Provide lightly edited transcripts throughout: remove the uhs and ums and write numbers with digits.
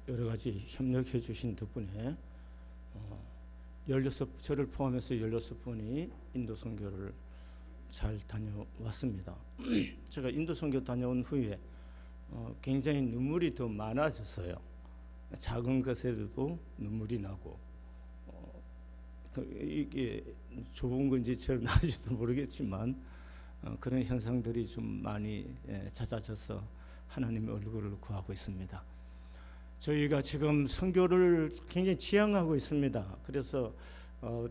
여러 가지 협력해 주신 덕분에 16, 저를 포함해서 16분이 인도 선교를 잘 다녀왔습니다. 제가 인도 선교 다녀온 후에 굉장히 눈물이 더 많아졌어요. 작은 것에도 눈물이 나고 이게 좋은 건지 잘 나은지도 모르겠지만 그런 현상들이 좀 많이 잦아져서 하나님의 얼굴을 구하고 있습니다. 저희가 지금 선교를 굉장히 지향하고 있습니다. 그래서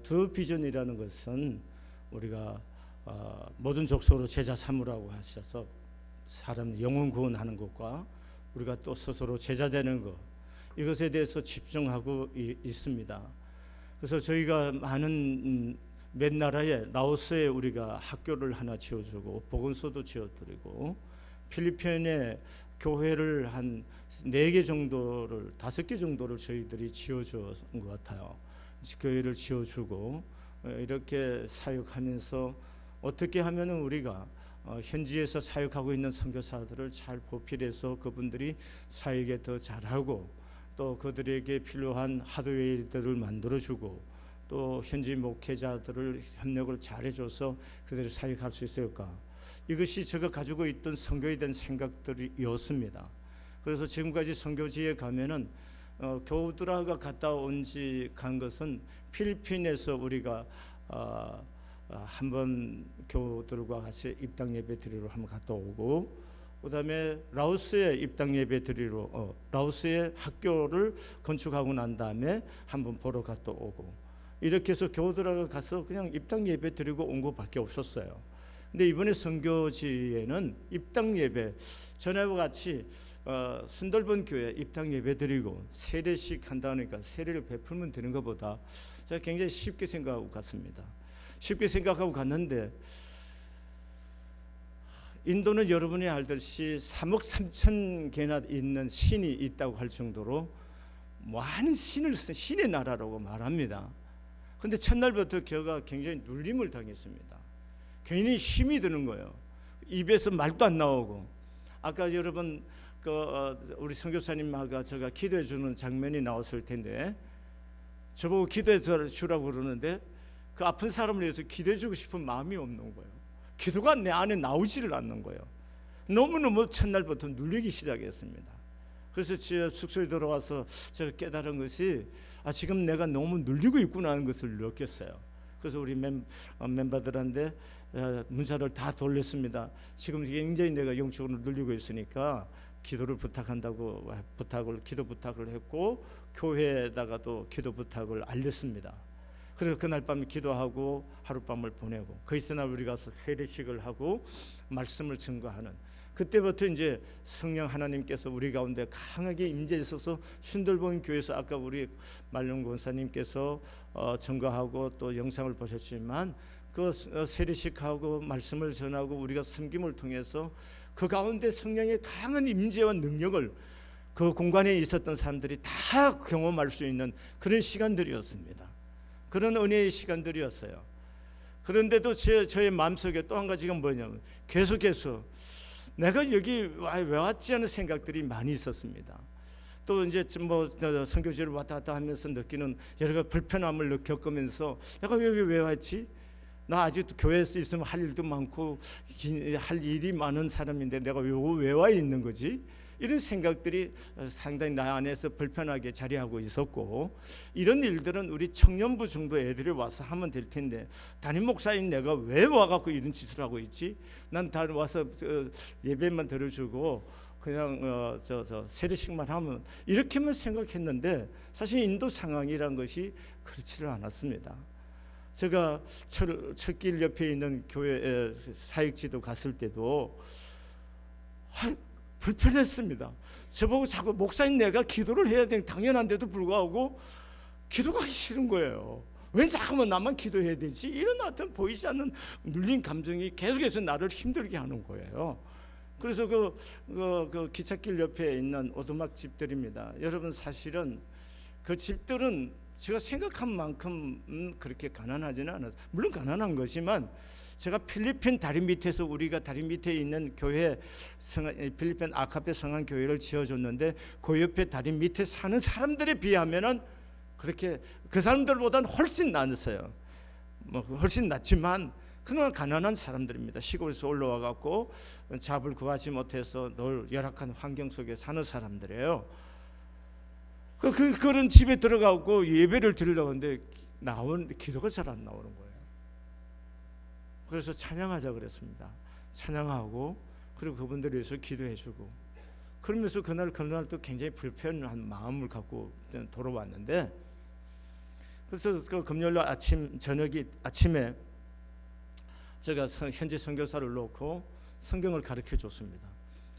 두 비전이라는 것은 우리가 모든 족속으로 제자 삼으라고 하셔서 사람 영혼 구원하는 것과 우리가 또 스스로 제자 되는 것, 이것에 대해서 집중하고 있습니다. 그래서 저희가 많은 몇 나라에, 라오스에 우리가 학교를 하나 지어주고 복음소도 지어드리고, 필리핀에 교회를 한 4개 정도를, 5개 정도를 저희들이 지어준 것 같아요. 교회를 지어주고 이렇게 사역하면서 어떻게 하면 우리가 현지에서 사역하고 있는 선교사들을 잘 보필해서 그분들이 사역에 더 잘하고, 또 그들에게 필요한 하드웨어들을 만들어주고, 또 현지 목회자들을 협력을 잘해줘서 그들을 사역할 수 있을까, 이것이 제가 가지고 있던 선교에 대한 생각들이었습니다. 그래서 지금까지 선교지에 가면은 교우들하고 갔다 간 것은 필리핀에서 우리가 한번 교우들과 같이 입당 예배 드리러 한번 갔다 오고, 그다음에 라오스에 입당 예배 드리러 라오스에 학교를 건축하고 난 다음에 한번 보러 갔다 오고, 이렇게 해서 교우들하고 가서 그냥 입당 예배 드리고 온 것밖에 없었어요. 근데 이번에 선교지에는 입당 예배, 전에와 같이 순돌본 교회 입당 예배 드리고 세례식 한다니까 세례를 베풀면 되는 것보다 제가 굉장히 쉽게 생각하고 갔습니다. 쉽게 생각하고 갔는데, 인도는 여러분이 알듯이 3억 3천 개나 있는 신이 있다고 할 정도로 많은 신을 쓴 신의 나라라고 말합니다. 그런데 첫날부터 제가 굉장히 눌림을 당했습니다. 괜히 힘이 드는 거예요. 입에서 말도 안 나오고. 아까 여러분 우리 선교사님하고 제가 기도해 주는 장면이 나왔을 텐데, 저보고 기도해 주라고 그러는데 그 아픈 사람을 위해서 기도해 주고 싶은 마음이 없는 거예요. 기도가 내 안에 나오지를 않는 거예요. 너무너무 첫날부터 눌리기 시작했습니다. 그래서 제 숙소에 들어와서 제가 깨달은 것이 지금 내가 너무 눌리고 있구나 하는 것을 느꼈어요. 그래서 우리 멤버들한테 문자를 다 돌렸습니다. 지금 굉장히 내가 영적으로 눌리고 있으니까 기도를 부탁한다고 기도 부탁을 했고, 교회에다가도 기도 부탁을 알렸습니다. 그래서 그날 밤 기도하고 하룻밤을 보내고, 그 이튿날 우리 가서 세례식을 하고 말씀을 증거하는, 그때부터 이제 성령 하나님께서 우리 가운데 강하게 임재하셔서 순돌본 교회에서 아까 우리 말룡 권사님께서 증거하고 또 영상을 보셨지만 그 세례식하고 말씀을 전하고 우리가 섬김을 통해서 그 가운데 성령의 강한 임재와 능력을 그 공간에 있었던 사람들이 다 경험할 수 있는 그런 시간들이었습니다. 그런 은혜의 시간들이었어요. 그런데도 저의 마음속에 또 한 가지가 뭐냐면, 계속해서 내가 여기 왜 왔지 하는 생각들이 많이 있었습니다. 또 이제 뭐 선교지를 왔다 갔다 하면서 느끼는 여러 가지 불편함을 겪으면서 내가 여기 왜 왔지? 나 아직도 교회에서 있으면 할 일도 많고 할 일이 많은 사람인데 내가 왜 와 있는 거지? 이런 생각들이 상당히 나 안에서 불편하게 자리하고 있었고, 이런 일들은 우리 청년부 정도 애들이 와서 하면 될 텐데, 담임 목사인 내가 왜 와갖고 이런 짓을 하고 있지? 난 다 와서 예배만 들어주고 그냥 세례식만 하면, 이렇게만 생각했는데 사실 인도 상황이란 것이 그렇지를 않았습니다. 제가 첫길 옆에 있는 교회 사역지도 갔을 때도 불편했습니다. 저보고 자꾸 목사님 내가 기도를 해야 되는 당연한데도 불구하고 기도가 하기 싫은 거예요. 왜 자꾸만 나만 기도해야 되지? 이런 어떤 보이지 않는 눌린 감정이 계속해서 나를 힘들게 하는 거예요. 그래서 그 기찻길 옆에 있는 오두막 집들입니다. 여러분 사실은 그 집들은 제가 생각한 만큼 그렇게 가난하지는 않았어요. 물론 가난한 거지만 제가 필리핀 다리 밑에서 우리가 다리 밑에 있는 교회 필리핀 아카페 성한 교회를 지어줬는데 그 옆에 다리 밑에 사는 사람들에 비하면은 그렇게 그 사람들보다는 훨씬 낫어요. 뭐 훨씬 낫지만 그냥 가난한 사람들입니다. 시골에서 올라와 갖고 잡을 구하지 못해서 늘 열악한 환경 속에 사는 사람들이에요. 그런 집에 들어가고 예배를 드리려고 하는데 기도가 잘 안 나오는 거예요. 그래서 찬양하자 그랬습니다. 찬양하고 그리고 그분들을 위해서 기도해주고 그러면서 그날 또 굉장히 불편한 마음을 갖고 돌아왔는데 그래서 그 금요일 아침에 제가 현지 선교사를 놓고 성경을 가르쳐 줬습니다.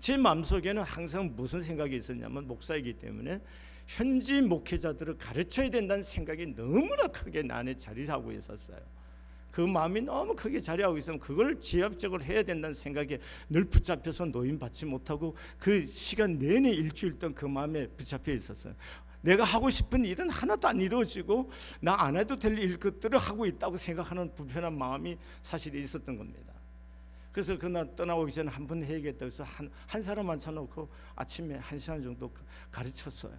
제 마음속에는 항상 무슨 생각이 있었냐면 목사이기 때문에 현지 목회자들을 가르쳐야 된다는 생각이 너무나 크게 내 안에 자리하고 있었어요. 그 마음이 너무 크게 자리하고 있으면 그걸 지압적으로 해야 된다는 생각에 늘 붙잡혀서 노임받지 못하고 그 시간 내내 일주일 동안 그 마음에 붙잡혀 있었어요. 내가 하고 싶은 일은 하나도 안 이루어지고 나 안 해도 될 일 것들을 하고 있다고 생각하는 불편한 마음이 사실 있었던 겁니다. 그래서 그날 떠나오기 전에 한 번 해야겠다고 해서 한 사람 앉혀놓고 아침에 1시간 정도 가르쳤어요.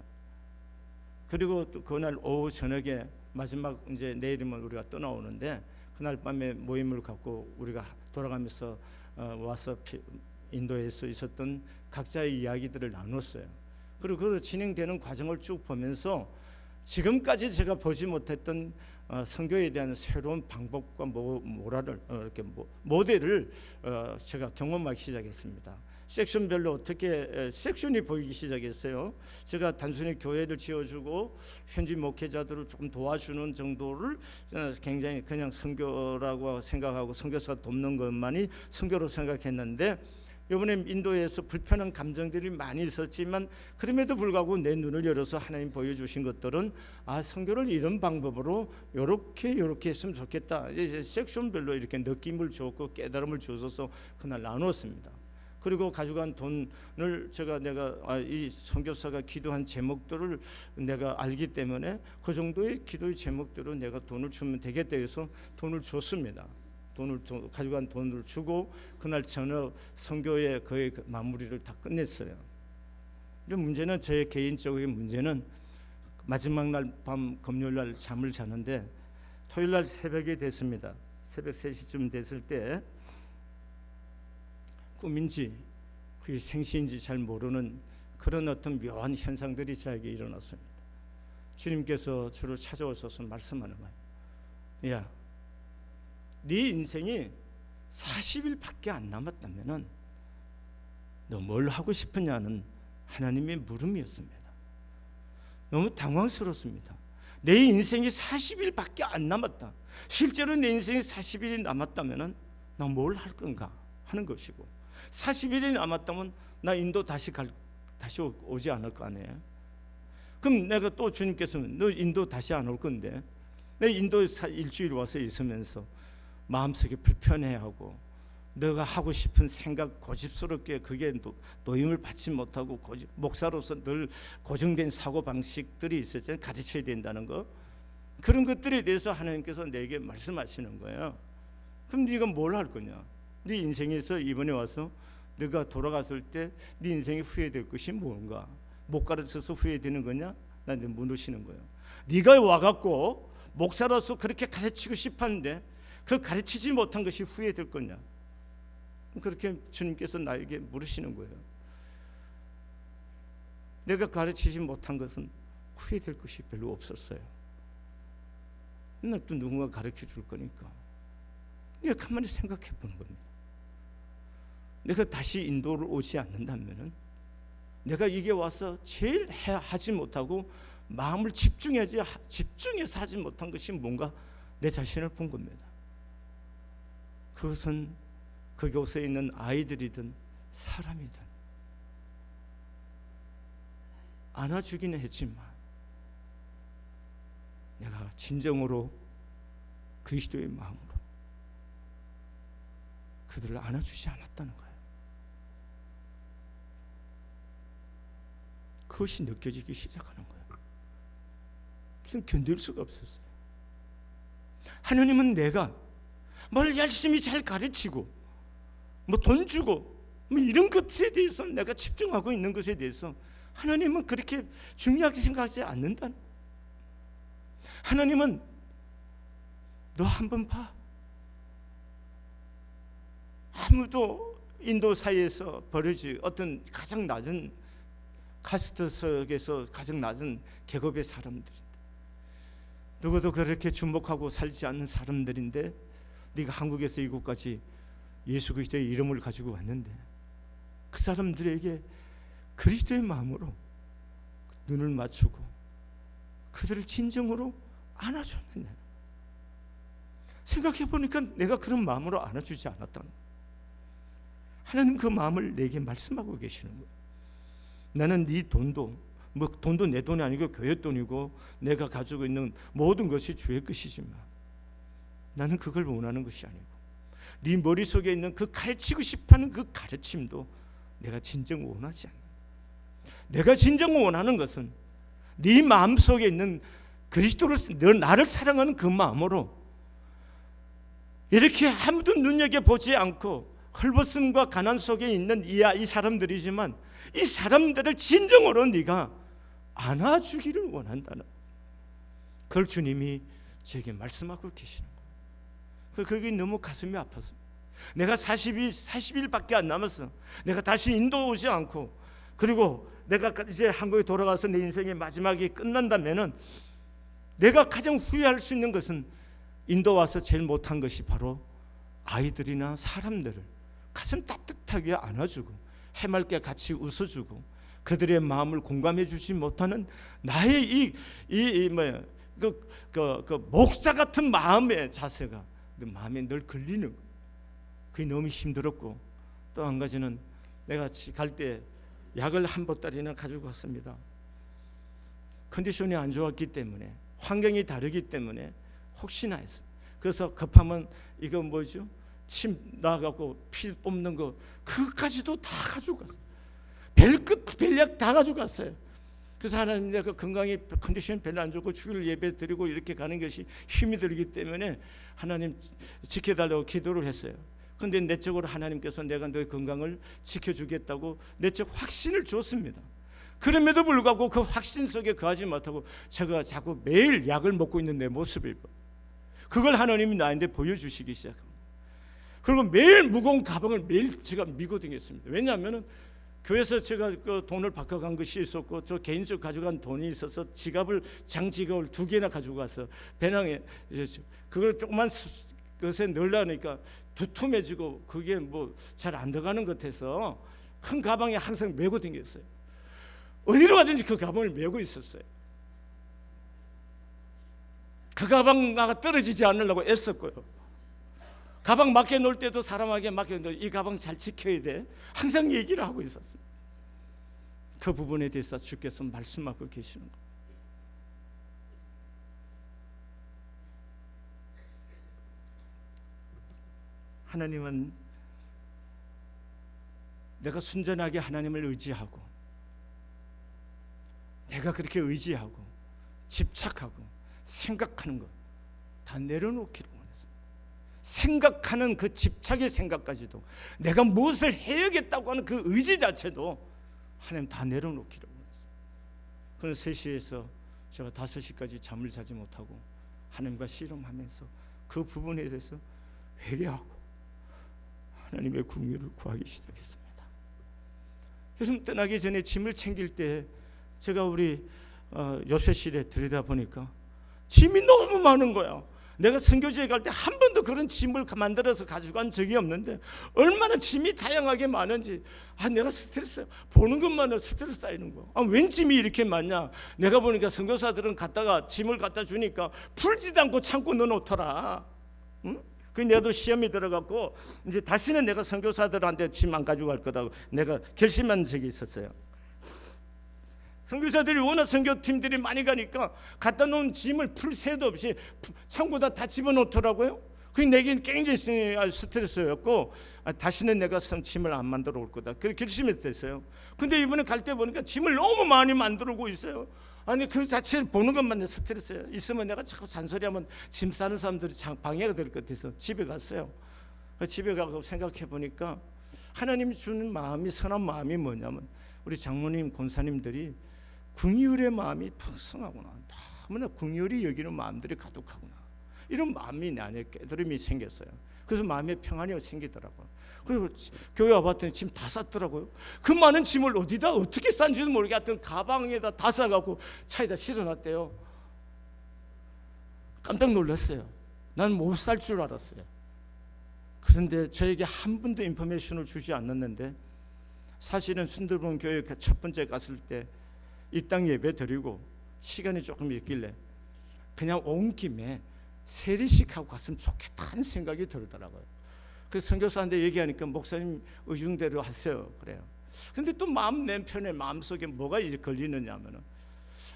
그리고 또 그날 오후 저녁에 마지막 이제 내일이면 우리가 떠나오는데 그날 밤에 모임을 갖고 우리가 돌아가면서 와서 인도에서 있었던 각자의 이야기들을 나눴어요. 그리고 그 진행되는 과정을 쭉 보면서 지금까지 제가 보지 못했던 선교에 대한 새로운 방법과 이렇게 모델을 제가 경험하기 시작했습니다. 섹션별로 어떻게 섹션이 보이기 시작했어요. 제가 단순히 교회를 지어주고 현지 목회자들을 조금 도와주는 정도를 굉장히 그냥 선교라고 생각하고 선교사 돕는 것만이 선교로 생각했는데 이번에 인도에서 불편한 감정들이 많이 있었지만 그럼에도 불구하고 내 눈을 열어서 하나님 보여주신 것들은 선교를 이런 방법으로 이렇게 했으면 좋겠다. 이제 섹션별로 이렇게 느낌을 줬고 깨달음을 주셔서 그날 나눴습니다. 그리고 가져간 돈을 내가 이 선교사가 기도한 제목들을 내가 알기 때문에 그 정도의 기도의 제목대로 내가 돈을 주면 되겠다 해서 돈을 줬습니다. 가져간 돈을 주고 그날 저녁 선교의 거의 마무리를 다 끝냈어요. 문제는 제 개인적인 문제는 마지막 날 밤 금요일 날 잠을 자는데 토요일 날 새벽이 됐습니다. 새벽 3시쯤 됐을 때 꿈인지 그게 생시인지 잘 모르는 그런 어떤 묘한 현상들이 저에게 일어났습니다. 주님께서 저를 찾아오셔서 말씀하는 거예요. 야, 네 인생이 40일밖에 안 남았다면은 너 뭘 하고 싶으냐는 하나님의 물음이었습니다. 너무 당황스럽습니다. 내 인생이 40일밖에 안 남았다. 실제로 내 인생이 40일이 남았다면은 나 뭘 할 건가 하는 것이고 40일이 남았다면 나 인도 다시 오지 않을 거 아니에요. 그럼 내가 또 주님께서는 너 인도 다시 안 올 건데 내 인도 일주일 와서 있으면서 마음속에 불편해하고 너가 하고 싶은 생각 고집스럽게 그게 노임을 받지 못하고 목사로서 늘 고정된 사고방식들이 있었잖아요. 가르쳐야 된다는 거. 그런 것들에 대해서 하나님께서 내게 말씀하시는 거예요. 그럼 네가 뭘 할 거냐? 네 인생에서 이번에 와서 네가 돌아갔을 때 네 인생이 후회될 것이 뭔가? 못 가르쳐서 후회되는 거냐? 나한테 물으시는 거예요. 네가 와갖고 목사로서 그렇게 가르치고 싶었는데 그 가르치지 못한 것이 후회될 거냐? 그렇게 주님께서 나에게 물으시는 거예요. 내가 가르치지 못한 것은 후회될 것이 별로 없었어요. 또 누군가 가르쳐 줄 거니까. 내가 가만히 생각해 보는 겁니다. 내가 다시 인도를 오지 않는다면은 내가 이게 와서 제일 하지 못하고 마음을 집중해서 하지 못한 것이 뭔가 내 자신을 본 겁니다. 그것은 그곳에 있는 아이들이든 사람이든 안아주기는 했지만 내가 진정으로 그리스도의 마음으로 그들을 안아주지 않았다는 거예요. 그것이 느껴지기 시작하는 거예요. 견딜 수가 없었어요. 하나님은 내가 뭘 열심히 잘 가르치고 뭐 돈 주고 뭐 이런 것에 대해서 내가 집중하고 있는 것에 대해서 하나님은 그렇게 중요하게 생각하지 않는다. 하나님은 너 한번 봐. 아무도 인도 사이에서 벌어질 어떤 가장 낮은 카스트 속에서 가장 낮은 계급의 사람들인데, 누구도 그렇게 주목하고 살지 않는 사람들인데 네가 한국에서 이곳까지 예수 그리스도의 이름을 가지고 왔는데 그 사람들에게 그리스도의 마음으로 눈을 맞추고 그들을 진정으로 안아줬느냐. 생각해 보니까 내가 그런 마음으로 안아주지 않았다는 거예요. 하나님 그 마음을 내게 말씀하고 계시는 거예요. 나는 네 돈도 뭐 돈도 내 돈이 아니고 교회 돈이고 내가 가지고 있는 모든 것이 주의 것이지만 나는 그걸 원하는 것이 아니고 네 머릿속에 있는 그 가르치고 싶어하는 그 가르침도 내가 진정 원하지 않아. 내가 진정 원하는 것은 네 마음속에 있는 그리스도를, 너 나를 사랑하는 그 마음으로 이렇게 아무도 눈여겨보지 않고 헐벗음과 가난 속에 있는 이 사람들이지만 이 사람들을 진정으로 네가 안아주기를 원한다는, 그걸 주님이 저에게 말씀하고 계시는 거예요. 그게 너무 가슴이 아파서 내가 40일밖에 안 남았어. 내가 다시 인도 오지 않고 그리고 내가 이제 한국에 돌아가서 내 인생의 마지막이 끝난다면은 내가 가장 후회할 수 있는 것은 인도 와서 제일 못한 것이 바로 아이들이나 사람들을 가슴 따뜻하게 안아주고 해맑게 같이 웃어주고 그들의 마음을 공감해 주지 못하는 나의 그 목사 같은 마음의 자세가 내 마음에 늘 걸리는 거예요. 그게 너무 힘들었고, 또 한 가지는 내가 갈 때 약을 한 보따리나 가지고 갔습니다. 컨디션이 안 좋았기 때문에, 환경이 다르기 때문에 혹시나 해서, 그래서 급하면 이거 뭐죠? 침 나가고 피 뽑는 거 그까지도 다 가지고 갔어요. 별끝 별약 다 가지고 갔어요. 그래서 하나님 내가 건강이 컨디션이 별로 안 좋고 주일 예배 드리고 이렇게 가는 것이 힘이 들기 때문에 하나님 지켜달라고 기도를 했어요. 그런데 내적으로 하나님께서 내가 너의 건강을 지켜주겠다고 내적 확신을 줬습니다. 그럼에도 불구하고 그 확신 속에 거하지 못하고 제가 자꾸 매일 약을 먹고 있는 내 모습을 그걸 하나님이 나한테 보여주시기 시작합니다. 그리고 매일 무거운 가방을 매일 제가 미고 다녔습니다. 왜냐하면 교회에서 제가 그 돈을 바꿔간 것이 있었고 저 개인적으로 가져간 돈이 있어서 장지갑을 2개나 가지고 가서 배낭에 그걸 조그만 것에 넣으려니까 두툼해지고 그게 뭐 잘 안 들어가는 것 같아서 큰 가방에 항상 메고 다녔어요. 어디로 가든지 그 가방을 메고 있었어요. 그 가방 나가 떨어지지 않으려고 애썼고요. 가방 맡겨 놓을 때도 사람에게 맡겨 놓을 때 이 가방 잘 지켜야 돼. 항상 얘기를 하고 있었어요. 그 부분에 대해서 주께서 말씀하고 계시는 거예요. 하나님은 내가 순전하게 하나님을 의지하고 내가 그렇게 의지하고 집착하고 생각하는 것 다 내려놓기를 원했습니다. 생각하는 그 집착의 생각까지도 내가 무엇을 해야겠다고 하는 그 의지 자체도 하나님 다 내려놓기를 원했습니다. 그래서 3시에서 제가 5시까지 잠을 자지 못하고 하나님과 씨름하면서 그 부분에 대해서 회개하고 하나님의 긍휼을 구하기 시작했습니다. 여러분 떠나기 전에 짐을 챙길 때 제가 우리 요새실에 들여다보니까 짐이 너무 많은 거야. 내가 선교지에 갈 때 한 번도 그런 짐을 만들어서 가져간 적이 없는데 얼마나 짐이 다양하게 많은지 내가 스트레스 보는 것만으로 스트레스 쌓이는 거야. 웬 짐이 이렇게 많냐. 내가 보니까 선교사들은 갔다가 짐을 갖다 주니까 풀지도 않고 창고 넣어놓더라. 응? 그 내가도 시험이 들어갔고 이제 다시는 내가 선교사들한테 짐 안 가지고 갈 거다고 내가 결심한 적이 있었어요. 선교사들이 워낙 선교팀들이 많이 가니까 갖다 놓은 짐을 풀 새도 없이 창고다 다 집어넣더라고요. 그게 내겐 굉장히 스트레스였고 다시는 내가 짐을 안 만들어 올 거다. 그렇게 결심했어요. 근데 이번에 갈 때 보니까 짐을 너무 많이 만들고 있어요. 아니 그 자체를 보는 것만 스트레스예요. 있으면 내가 자꾸 잔소리하면 짐 싸는 사람들이 방해가 될 것 같아서 집에 갔어요. 집에 가고 생각해 보니까 하나님이 주는 마음이, 선한 마음이 뭐냐면 우리 장로님, 권사님들이 긍휼의 마음이 풍성하구나, 너무나 긍휼히 여기는 마음들이 가득하구나, 이런 마음이 내 안에 깨달음이 생겼어요. 그래서 마음에 평안이 생기더라고요. 그리고 교회 와봤더니 짐 다 쌌더라고요. 그 많은 짐을 어디다 어떻게 싼지도 모르게 하여튼 가방에다 다 싸갖고 차에다 실어놨대요. 깜짝 놀랐어요. 난 못 살 줄 알았어요. 그런데 저에게 한 번도 인포메이션을 주지 않았는데, 사실은 순들본 교회 첫 번째 갔을 때 입당 예배 드리고 시간이 조금 있길래 그냥 온 김에 세례식 하고 갔으면 좋겠다는 생각이 들더라고요. 그 선교사한테 얘기하니까 목사님 의중대로 하세요 그래요. 근데 또 내 편에 마음속에 뭐가 걸리느냐면은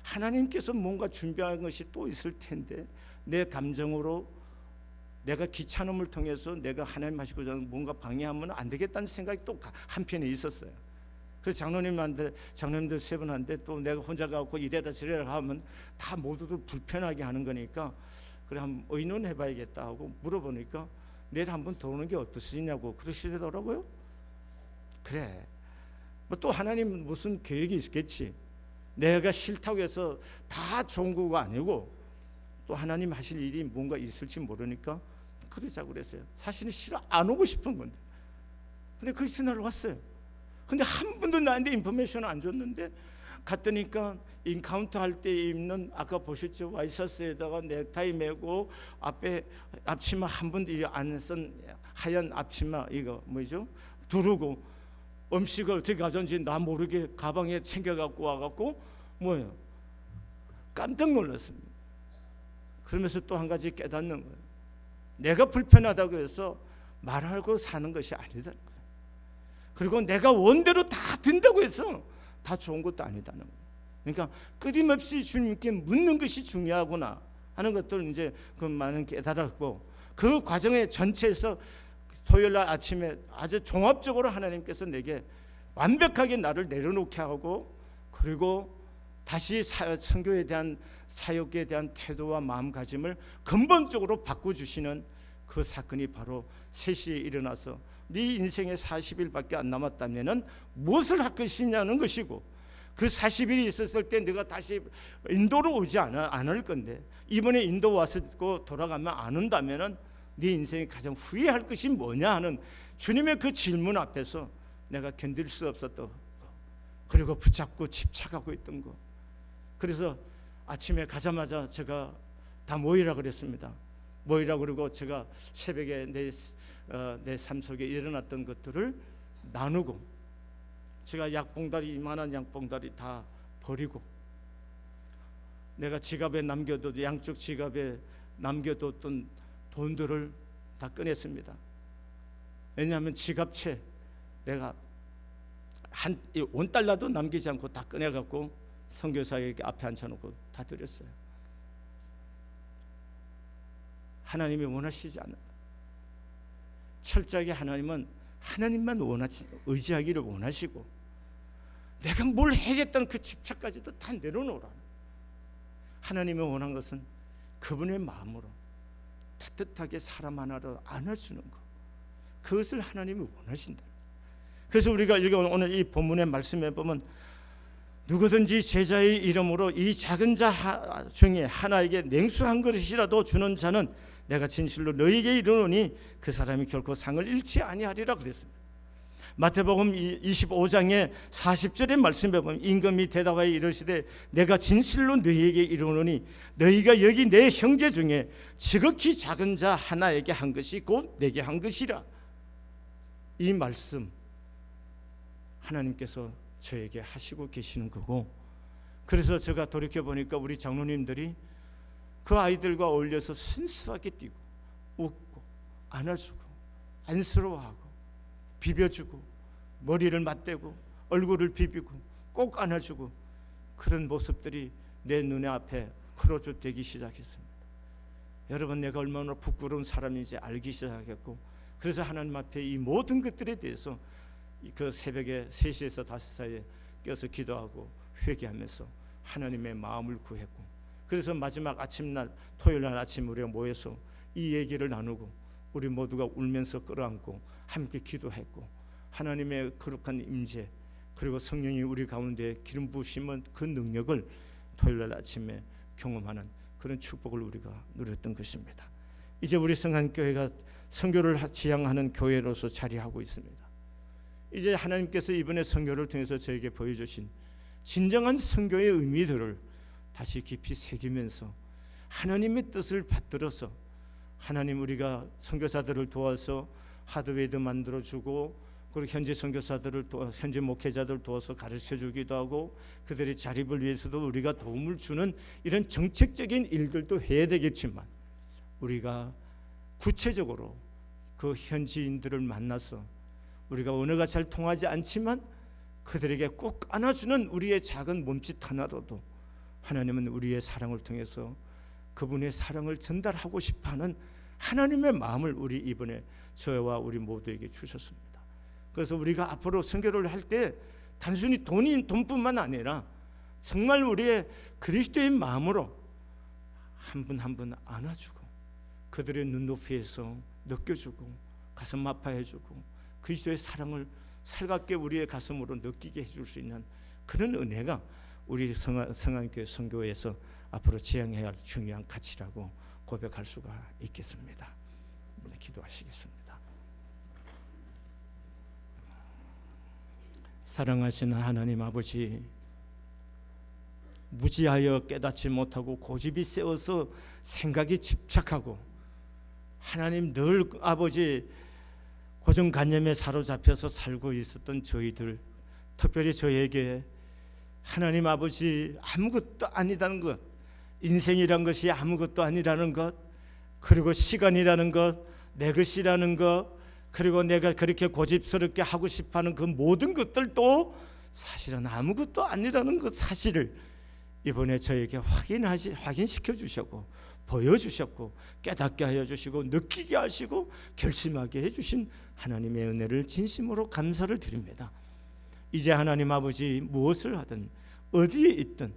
하나님께서 뭔가 준비한 것이 또 있을 텐데 내 감정으로 내가 귀찮음을 통해서 내가 하나님 하시고자 하는 뭔가 방해하면 안 되겠다는 생각이 또 한편에 있었어요. 그래서 장로님들 세 분한테 또 내가 혼자 가고 이래라 저래라 하면 다 모두들 불편하게 하는 거니까 그래 한번 의논해 봐야겠다 하고 물어보니까 내일 한번 들어오는 게 어떠시냐고 그러시더라고요. 그래, 뭐 또 하나님 무슨 계획이 있겠지. 내가 싫다고 해서 다 좋은 거가 아니고 또 하나님 하실 일이 뭔가 있을지 모르니까 그러자고 그랬어요. 사실은 싫어 안 오고 싶은 건데, 근데 그 이튿날 왔어요. 근데 한 번도 나한테 인포메이션을 안 줬는데 갔더니까 인카운터 할 때 입는, 아까 보셨죠, 와이셔츠에다가 넥타이 메고 앞에 앞치마 한 번도 안 쓴 하얀 앞치마, 이거 뭐죠, 두르고 음식을 어떻게 가져온지 나 모르게 가방에 챙겨갖고 와갖고 뭐예요, 깜짝 놀랐습니다. 그러면서 또 한 가지 깨닫는 거예요. 내가 불편하다고 해서 말하고 사는 것이 아니다는 거예요. 그리고 내가 원대로 다 된다고 해서 다 좋은 것도 아니다는 거예요. 그러니까 끊임없이 주님께 묻는 것이 중요하구나 하는 것들을 이제 그 많은 깨달았고, 그 과정의 전체에서 토요일 날 아침에 아주 종합적으로 하나님께서 내게 완벽하게 나를 내려놓게 하고, 그리고 다시 선교에 대한 사역에 대한 태도와 마음가짐을 근본적으로 바꿔주시는 그 사건이 바로 3시에 일어나서 네 인생에 40일밖에 안 남았다면 무엇을 할 것이냐는 것이고, 그 40일이 있었을 때 네가 다시 인도로 오지 않을 건데 이번에 인도 와서 돌아가면 안 온다면 네 인생에 가장 후회할 것이 뭐냐 하는 주님의 그 질문 앞에서 내가 견딜 수 없었던 거, 그리고 붙잡고 집착하고 있던 거. 그래서 아침에 가자마자 제가 다 모이라 그랬습니다. 모이라 그러고 제가 새벽에 내 삶 속에 일어났던 것들을 나누고, 제가 약봉다리, 이만한 약봉다리 다 버리고, 내가 지갑에 양쪽 지갑에 남겨뒀던 돈들을 다 꺼냈습니다. 왜냐하면 지갑채 내가 한 $1도 남기지 않고 다 꺼내갖고 선교사에게 앞에 앉혀놓고 다 드렸어요. 하나님이 원하시지 않는다. 철저하게 하나님은 하나님만 의지하기를 원하시고, 내가 뭘 해야겠다는 그 집착까지도 다 내려놓으라. 하나님이 원한 것은 그분의 마음으로 따뜻하게 사람 하나를 안아주는 것, 그것을 하나님이 원하신다. 그래서 우리가 오늘 이 본문의 말씀에 보면 누구든지 제자의 이름으로 이 작은 자 중에 하나에게 냉수 한 그릇이라도 주는 자는 내가 진실로 너희에게 이르노니 그 사람이 결코 상을 잃지 아니하리라 그랬습니다. 마태복음 25장의 40절의 말씀에 보면 임금이 대답하여 이르시되 내가 진실로 너희에게 이르노니 너희가 여기 내 형제 중에 지극히 작은 자 하나에게 한 것이 곧 내게 한 것이라. 이 말씀 하나님께서 저에게 하시고 계시는 거고, 그래서 제가 돌이켜보니까 우리 장로님들이 그 아이들과 어울려서 순수하게 뛰고 웃고 안아주고 안쓰러워하고 비벼주고 머리를 맞대고 얼굴을 비비고 꼭 안아주고, 그런 모습들이 내 눈에 앞에 크로즈 되기 시작했습니다. 여러분, 내가 얼마나 부끄러운 사람인지 알기 시작했고, 그래서 하나님 앞에 이 모든 것들에 대해서 그 새벽에 3시에서 5 사이에 깨어서 기도하고 회개하면서 하나님의 마음을 구했고, 그래서 마지막 아침날 토요일날 아침 우리가 모여서 이 얘기를 나누고 우리 모두가 울면서 끌어안고 함께 기도했고, 하나님의 거룩한 임재 그리고 성령이 우리 가운데 기름 부으심은 그 능력을 토요일날 아침에 경험하는 그런 축복을 우리가 누렸던 것입니다. 이제 우리 성안교회가 선교를 지향하는 교회로서 자리하고 있습니다. 이제 하나님께서 이번에 선교를 통해서 저에게 보여주신 진정한 선교의 의미들을 다시 깊이 새기면서 하나님의 뜻을 받들어서, 하나님 우리가 선교사들을 도와서 하드웨어도 만들어주고, 그리고 현재 선교사들을 현재 목회자들 도와서 가르쳐주기도 하고, 그들의 자립을 위해서도 우리가 도움을 주는 이런 정책적인 일들도 해야 되겠지만, 우리가 구체적으로 그 현지인들을 만나서 우리가 언어가 잘 통하지 않지만 그들에게 꼭 안아주는 우리의 작은 몸짓 하나로도 하나님은 우리의 사랑을 통해서 그분의 사랑을 전달하고 싶어하는 하나님의 마음을 우리 이번에 저와 우리 모두에게 주셨습니다. 그래서 우리가 앞으로 선교를 할 때 단순히 돈뿐만 아니라 정말 우리의 그리스도의 마음으로 한 분 한 분 안아주고, 그들의 눈높이에서 느껴주고 가슴 아파해주고 그리스도의 사랑을 살갑게 우리의 가슴으로 느끼게 해줄 수 있는 그런 은혜가 우리 성안교회 선교회에서 앞으로 지향해야 할 중요한 가치라고 고백할 수가 있겠습니다. 기도하시겠습니다. 사랑하시는 하나님 아버지, 무지하여 깨닫지 못하고 고집이 세워서 생각이 집착하고, 하나님 늘 아버지 고정관념에 사로잡혀서 살고 있었던 저희들, 특별히 저에게 하나님 아버지 아무것도 아니라는 것, 인생이란 것이 아무것도 아니라는 것, 그리고 시간이라는 것, 내 것이라는 것, 그리고 내가 그렇게 고집스럽게 하고 싶어하는 그 모든 것들도 사실은 아무것도 아니라는 것 사실을 이번에 저에게 확인시켜 주셨고, 보여주셨고, 깨닫게 하여 주시고, 느끼게 하시고, 결심하게 해주신 하나님의 은혜를 진심으로 감사를 드립니다. 이제 하나님 아버지 무엇을 하든 어디에 있든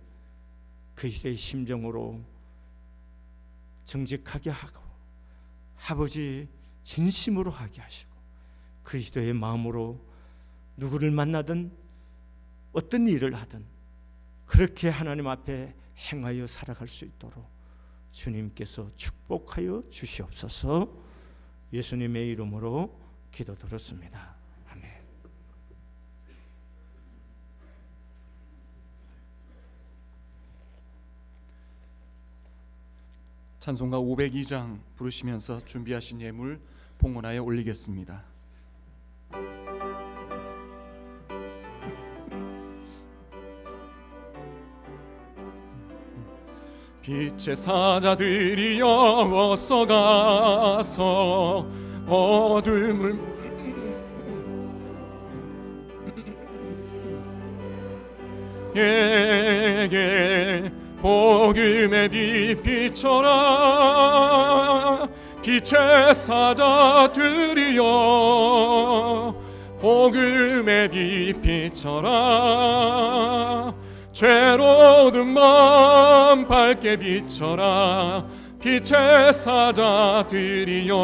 그리스도의 심정으로 정직하게 하고, 아버지 진심으로 하게 하시고, 그리스도의 마음으로 누구를 만나든 어떤 일을 하든 그렇게 하나님 앞에 행하여 살아갈 수 있도록 주님께서 축복하여 주시옵소서. 예수님의 이름으로 기도드렸습니다. 아멘. 찬송가 502장 부르시면서 준비하신 예물 봉헌하여 올리겠습니다. 빛의 사자들이여 어서 가서 어둠을 에게 복음의 빛 비춰라. 빛의 사자들이여 복음의 빛 비춰라. 죄로운 마음 밝게 비춰라. 빛의 사자들이여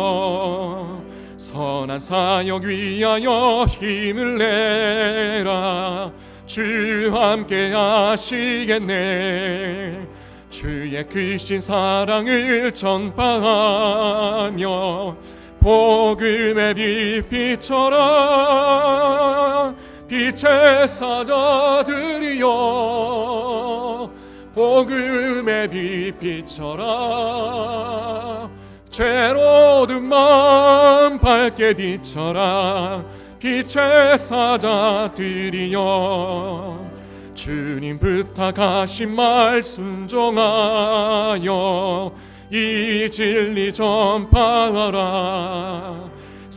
선한 사역 위하여 힘을 내라. 주 함께 하시겠네. 주의 크신 사랑을 전파하며 복음의 빛 비춰라. 빛의 사자들이여 복음의 빛 비춰라. 죄로운 마음 밝게 비춰라. 빛의 사자들이여 주님 부탁하신 말 순종하여 이 진리 전파하라.